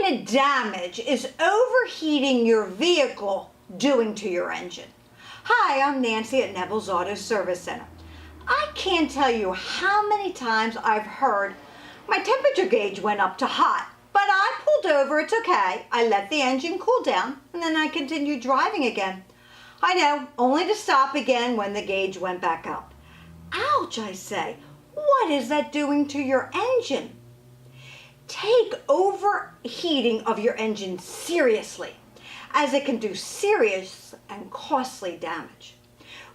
kind of damage is overheating your vehicle doing to your engine? Hi, I'm Nancy at Kneble's Auto Service Center. I can't tell you how many times I've heard my temperature gauge went up to hot, but I pulled over, it's okay. I let the engine cool down and then I continued driving again. I know, only to stop again when the gauge went back up. Ouch, I say, what is that doing to your engine? Take overheating of your engine seriously, as it can do serious and costly damage.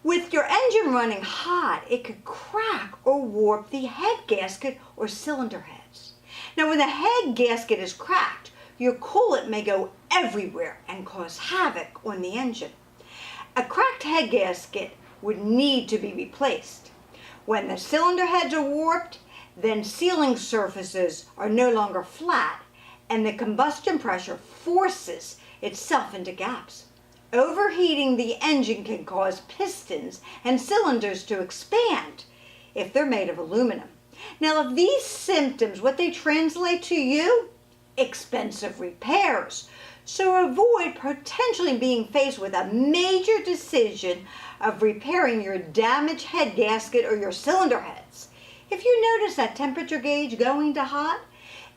With your engine running hot, it could crack or warp the head gasket or cylinder heads. Now, when the head gasket is cracked, your coolant may go everywhere and cause havoc on the engine. A cracked head gasket would need to be replaced. When the cylinder heads are warped, then sealing surfaces are no longer flat and the combustion pressure forces itself into gaps. Overheating the engine can cause pistons and cylinders to expand if they're made of aluminum. Now, if these symptoms, what they translate to you, expensive repairs. So avoid potentially being faced with a major decision of repairing your damaged head gasket or your cylinder heads. If you notice that temperature gauge going to hot,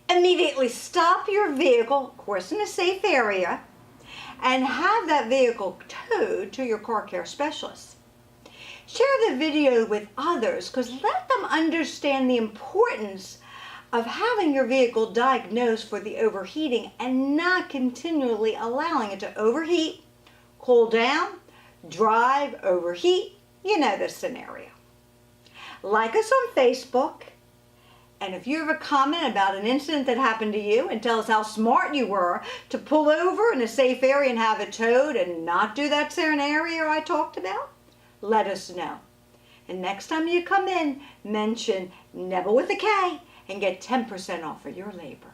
immediately stop your vehicle, of course in a safe area, and have that vehicle towed to your car care specialist. Share the video with others, because let them understand the importance of having your vehicle diagnosed for the overheating and not continually allowing it to overheat, cool down, drive, overheat. You know the scenario. Like us on Facebook, and if you have a comment about an incident that happened to you, and tell us how smart you were to pull over in a safe area and have it towed and not do that scenario I talked about, let us know. And next time you come in, mention Kneble with a K and get 10% off of your labor.